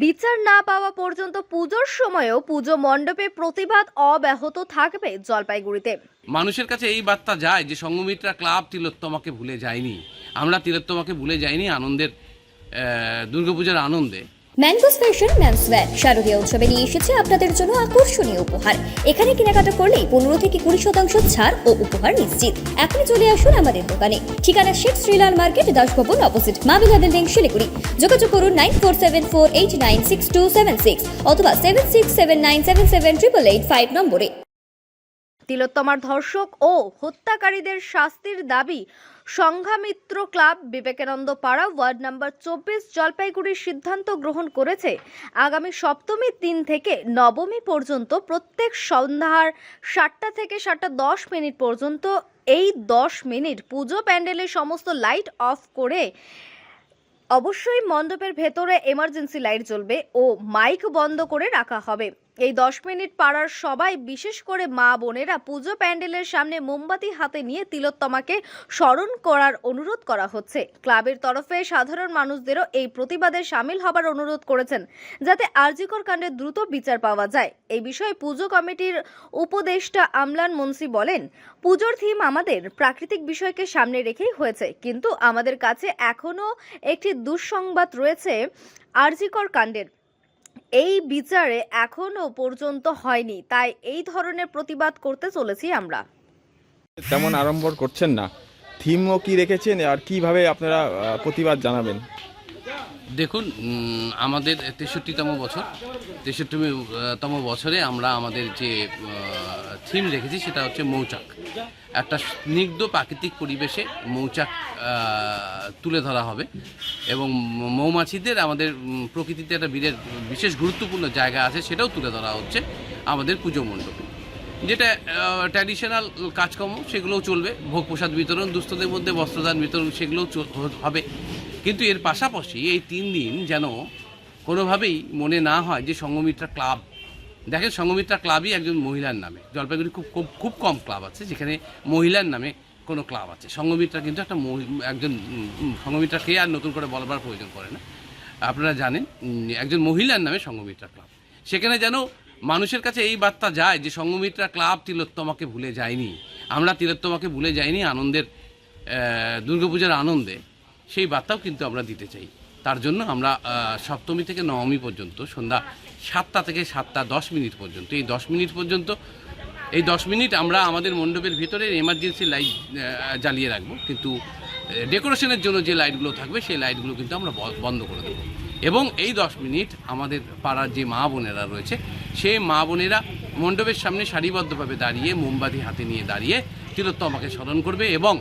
বিচার না পাওয়া পর্যন্ত পুজোর সময়ও পুজো মণ্ডপে প্রতিবাদ অব্যাহত থাকবে জলপাইগুড়িতে। মানুষের কাছে এই বার্তা যায় যে সঙ্গমিত্রা ক্লাব তিলোত্তমাকে ভুলে যায়নি। আমরা তিলোত্তমাকে ভুলে যাইনি আনন্দের দুর্গাপূজার আনন্দে। ম্যাঙ্গোস ফ্যাশন মেন্সওয়্যার শারদীয় উৎসবে নিয়ে এসেছে আপনাদের জন্য আকর্ষণীয় উপহার। এখানে কেনাকাটা করলেই 15 থেকে 20% ছাড় ও উপহার নিশ্চিত। এখনই চলে আসুন আমাদের দোকানে। ঠিকানা Sheikh Srilal market, Dasbhavan opposite Mabila building, Siliguri. যোগাযোগ করুন 9474896276 অথবা 7679778885 নম্বরে। তিলোত্তমার ধর্ষক ও হত্যাকারীদের শাস্তির দাবি সংঘমিত্র ক্লাব বিবেকানন্দ পাড়া ওয়ার্ড নম্বর 24 জলপাইগুড়ির সিদ্ধান্ত গ্রহণ করেছে আগামী সপ্তমী দিন থেকে নবমী পর্যন্ত প্রত্যেক সন্ধ্যার 7টা থেকে 7:10 পর্যন্ত এই 10 মিনিট পুজো প্যান্ডেলের সমস্ত লাইট অফ করে অবশ্যই মণ্ডপের ভেতরে এমার্জেন্সি লাইট জ্বলবে ও মাইক বন্ধ করে রাখা হবে। এই 10 মিনিট পাড়ার সবাই, বিশেষ করে মা বোনেরা, পুজো প্যান্ডেলের সামনে মোমবাতি হাতে নিয়ে তিলোত্তমাকে স্মরণ করার অনুরোধ করা হচ্ছে। ক্লাবের তরফে সাধারণ মানুষদেরও এই প্রতিবাদে সামিল হবার অনুরোধ করেছেন যাতে আরজিকর কাণ্ডে দ্রুত বিচার পাওয়া যায়। এই বিষয়ে পুজো কমিটির উপদেষ্টা আমলান মুন্সি বলেন, পুজোর থিম আমাদের প্রাকৃতিক বিষয়কে সামনে রেখেই হয়েছে, কিন্তু আমাদের কাছে এখনো একটি দুঃসংবাদ রয়েছে। আরজিকর কাণ্ডের এই বিচারে এখনো পর্যন্ত হয়নি, তাই এই ধরনের প্রতিবাদ করতে চলেছি আমরা। তেমন আড়ম্বর করছেন না, থিমও কি রেখেছেন আর কিভাবে আপনারা প্রতিবাদ জানাবেন? দেখুন, আমাদের 63তম বছরে আমরা আমাদের যে থিম রেখেছি সেটা হচ্ছে মৌচাক। একটা স্নিগ্ধ প্রাকৃতিক পরিবেশে মৌচাক তুলে ধরা হবে এবং মৌমাছিদের আমাদের প্রকৃতিতে একটা বিশেষ গুরুত্বপূর্ণ জায়গা আছে, সেটাও তুলে ধরা হচ্ছে আমাদের পুজো মণ্ডপে। যেটা ট্র্যাডিশনাল কাজকর্ম সেগুলোও চলবে, ভোগ প্রসাদ বিতরণ, দুস্থদের মধ্যে বস্ত্রদান বিতরণ, সেগুলোও হবে। কিন্তু এর পাশাপাশি এই 3 দিন যেন কোনোভাবেই মনে না হয় যে সংঘমিত্রা ক্লাব, দেখেন সংঘমিত্রা ক্লাবই একজন মহিলার নামে। জলপাইগুড়ি খুব কম ক্লাব আছে যেখানে মহিলার নামে কোনো ক্লাব আছে। সংঘমিত্রা কিন্তু একজন সংঘমিত্রাকে আর নতুন করে বলবার প্রয়োজন পড়ে না, আপনারা জানেন একজন মহিলার নামে সংঘমিত্রা ক্লাব। সেখানে যেন মানুষের কাছে এই বার্তা যায় যে সংঘমিত্রা ক্লাব তিলোত্তমাকে ভুলে যায়নি। আমরা তিলোত্তমাকে ভুলে যাইনি আনন্দের দুর্গাপূজার আনন্দে, সেই বার্তাও কিন্তু আমরা দিতে চাই। তার জন্য আমরা সপ্তমী থেকে নবমী পর্যন্ত সন্ধ্যা 7টা থেকে 7:10 পর্যন্ত এই 10 মিনিট আমরা আমাদের মণ্ডপের ভিতরে এমার্জেন্সি লাইট জ্বালিয়ে রাখবো, কিন্তু ডেকোরেশনের জন্য যে লাইটগুলো থাকবে সেই লাইটগুলো কিন্তু আমরা বন্ধ করে দেবো। এবং এই 10 মিনিট আমাদের পাড়ার যে মা বোনেরা রয়েছে সেই মা বোনেরা মণ্ডপের সামনে সারিবদ্ধভাবে দাঁড়িয়ে মোমবাতি হাতে নিয়ে দাঁড়িয়ে তিলোত্তমাকে স্মরণ করবে এবং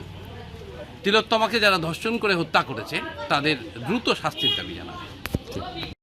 তিলোত্তমাকে যারা ধর্ষণ করে হত্যা করেছে তাদের দ্রুত শাস্তির দাবি জানাবে।